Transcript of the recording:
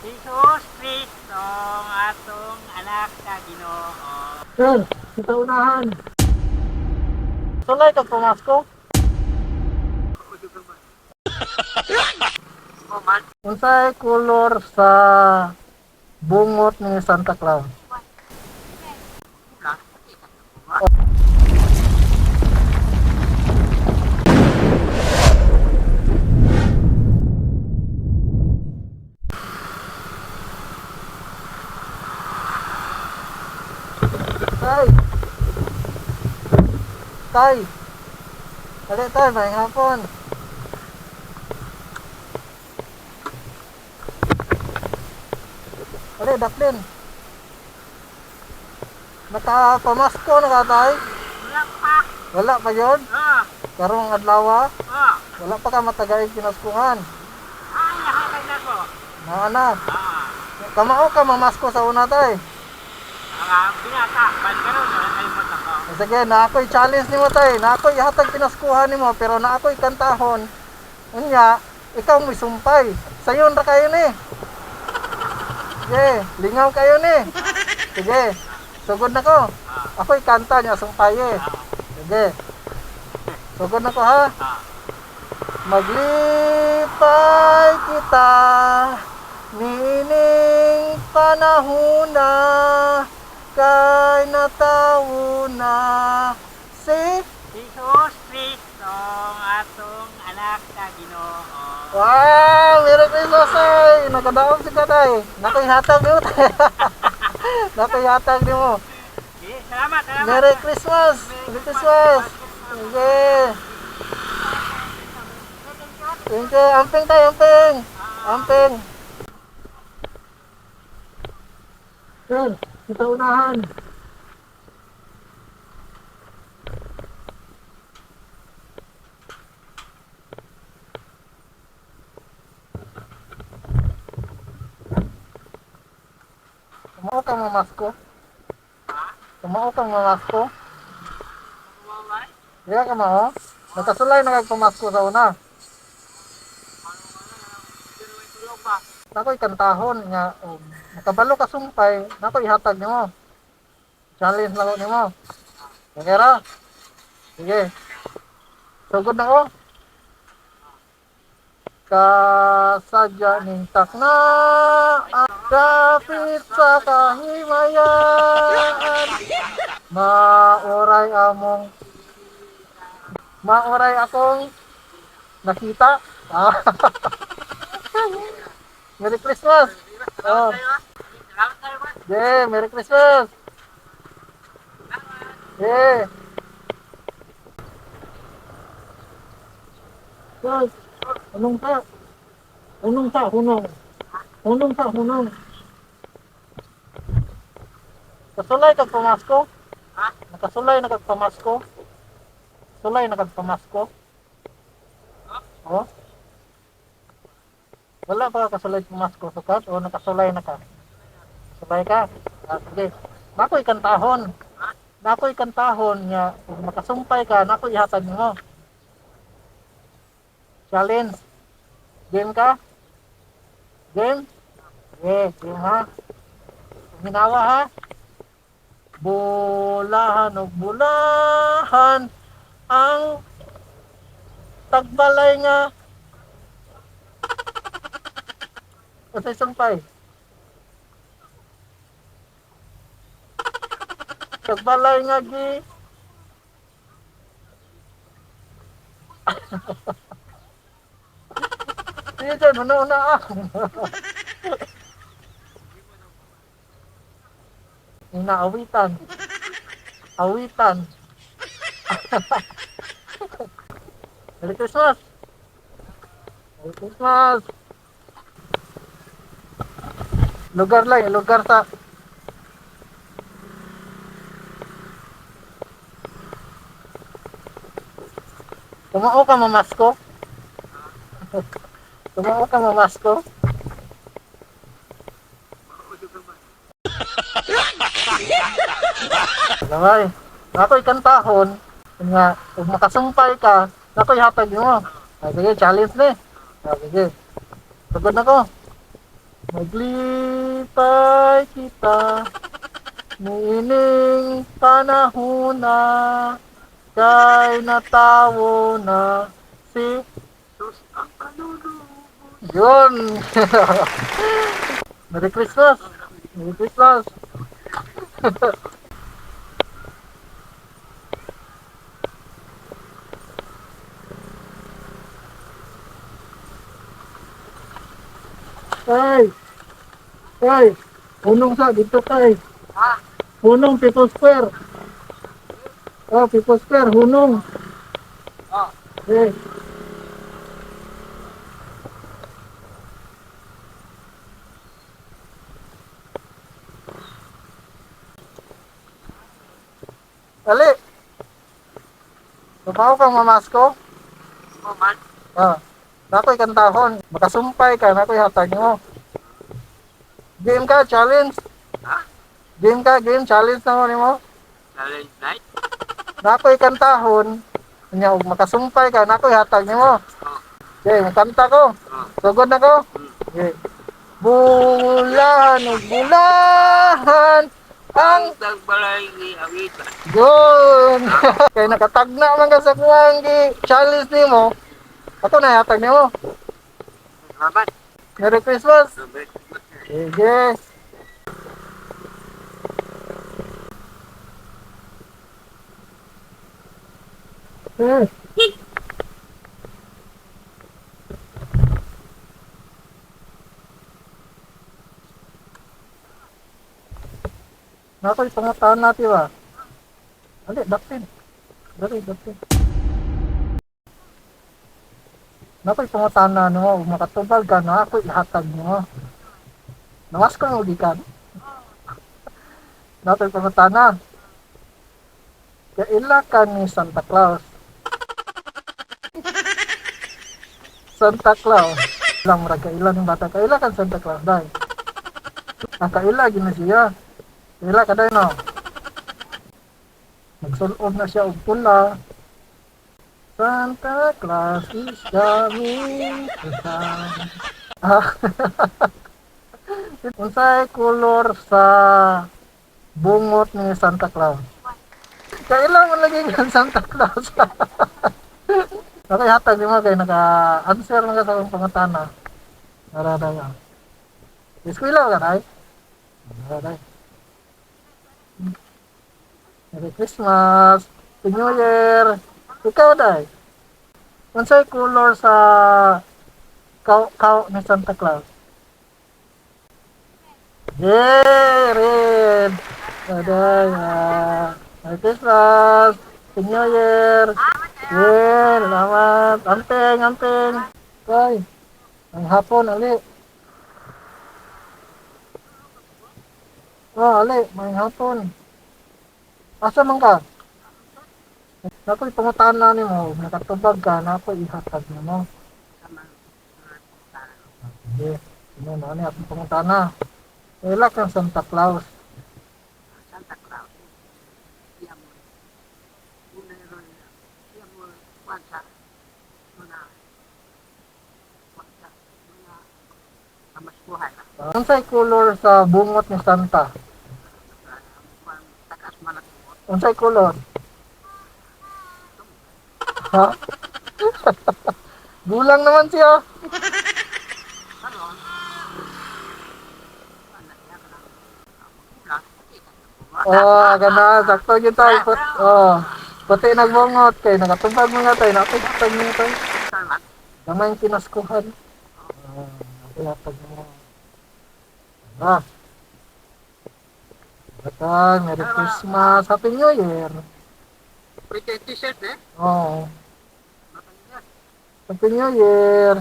Jesus Cristo, atong anak sa Ginoo. Sir, kita unahan. Sulay kag pumasko. Unsay kolor sa bungot ni Santa Claus? Tay. Tay. Dali tay, may hapon. Dali, daplin. Nakapamasko na ka tay? Wala pa. Wala pa yun? Karong adlaw Oh. wala pa ka matagaig kinaskuhan. Nahatag na ko. Na. Kamao ka mamasko sa una tay. Binata, bankaron, wala kayo matakaw. Sige, na ako'y challenge nimo tay. Na ako'y ihatag pinaskuhan nimo pero na ako'y kantahon. Unya, ikaw mo sumpay. Sayon ra kayo ni. Sige, lingaw kayo ni. Sige. Sugod na ko. Ako'y kanta niya sumpay eh. Sige. Sugod na ko ha. Maglipay kita nining panahon na kay natawo na si Jesus Cristo, atong anak sa Ginoo. Wow! Merry Christmas ay! Nakadaog si Katay. Nakoy hatag mo. Nakoy hatag mo. Salamat. Merry Christmas! Merry Christmas! Sige. Thank you. Amping tayo, amping. Amping. Sir, kita unahan. Tumao kang mamasko? Tumao kang mamasko? Di ka mao? Nakasulay na kag pamasko sa una. Nakoy kantahon nga nakabalo ka sumpay, nakoy ihatag nimo. Challenge lang nimo. Okay ra? Sige. Sugod na ko. Kasadya ning takna kapit sa kahimayan. Mauray akong nakita. Merry Christmas. Oh. Yeah, Merry Christmas. Yeah. Yes. Hunong ta. Hunong. Kasulay kag pamasko? Nakasulay na kag pamasko? Sulay na kag pamasko? Oh. Wala pa kasulay pamasko sukat o nakasulay na ka? Sulay ka? Sige. Nakoy kantahon. Nakoy kantahon nga kung makasumpay ka, nakoy ihatag mo. Challenge. Game ka? Game? Yes, game ha. Ginawa ha. Bulahan o bulahan ang tagbalay nga. Kasi sumpay. Tagbalay nga gi. Sige dyan, una-una Inaawitan. Awitan. Merry Christmas. Merry Christmas. Lugar sa Tumao ka mamasko? Tumao ka mamasko? Lamay. Nakoy kantahon nga kung makasumpay ka, nakoy hatag mo. Sige, challenge ni. Sige. Sugod na ko. Maglipay kita niining panahon na kay natawo na si Sus ang kalulubo. yun. Merry Christmas. Merry Christmas. Tay, tay, punong sa dito tay. Ha? Hunong People's Square. Oh, People's Square, hunong. Oh. Eh. Ali. Tumaw kang mamasko? Oh man. Ah. Nakoy kantahon. Makasumpay ka, nakoy hatag mo. Game ka, challenge. Ha? Game ka, game, challenge na mo nimo. Challenge night? Nakoy kantahon. Nya ug makasumpay ka, nakoy hatag nimo. Oh. Okay, makanta ko. Oh. Sugod na ko. Okay. Bulahan ug bulahan ang Ang tagbalay ni Awita. yun. Kay nakatagna man ka sa kuwang gi challenge nimo. Ato na hatag nimo. Salamat. Merry Christmas. Salamat. Sige. Eh. Nakoy pangataan natin ba? Ali, daktin. Dari, daktin. Nakoy pangataan na mo, makatubal ka na ako ihatag mo. Nawas ko ng ulikan. Nakoy pangataan na. Kaila ka ni Santa Claus. Santa Claus. Lang mara kaila ng bata. Kaila kan Santa Claus dahil. Kaila gina siya. Kaila ka dahil no. Nagsulob na siya og pula. Santa Claus is coming to town. Unsay kolor sa bungot ni Santa Claus? Kailan mo lagi kan Santa Claus? Okay, hatag mo kay naka-answer na ka sa akong pangatana. Narada ka. Eskwela ka na ay? Narada. Merry Christmas! Happy New Year! Ikaw day? Unsay color sa kaw ni Santa Claus? Yay! Red! Aday! Merry Christmas! Happy New Year! Yay! Salamat! Amping! Amping! Tay! Ang hapon, ali! Oh, ali! May hapon! Asa man ka? Nakoy pangutaan na ni mo, nakatubag ka, nakoy ihatag na mo. Sige, sino na ni atong pangutaan na. Wala kang Santa Claus. Santa Claus. Siya mo. Una ron. Siya mo. Wansa. Mga. Wansa. Mga. Kamaskuhan na. Unsay color sa bungot ni Santa? Takas manak mo. Unsay color? Ha? Gulang naman siya. Karon. Anak niya ka lang. Kulang. Oh, ganda, sakto gyud tayo. Oh, pati nagbungot kay nakatubag mga tayo, nakatubag mga tayo. Salamat. Gamay yung kinaskuhan. Nakatubag mo. Ah. Batang, Merry Christmas, Happy New Year. Pretty t-shirt eh. Oh, Matanggal. Happy New Year.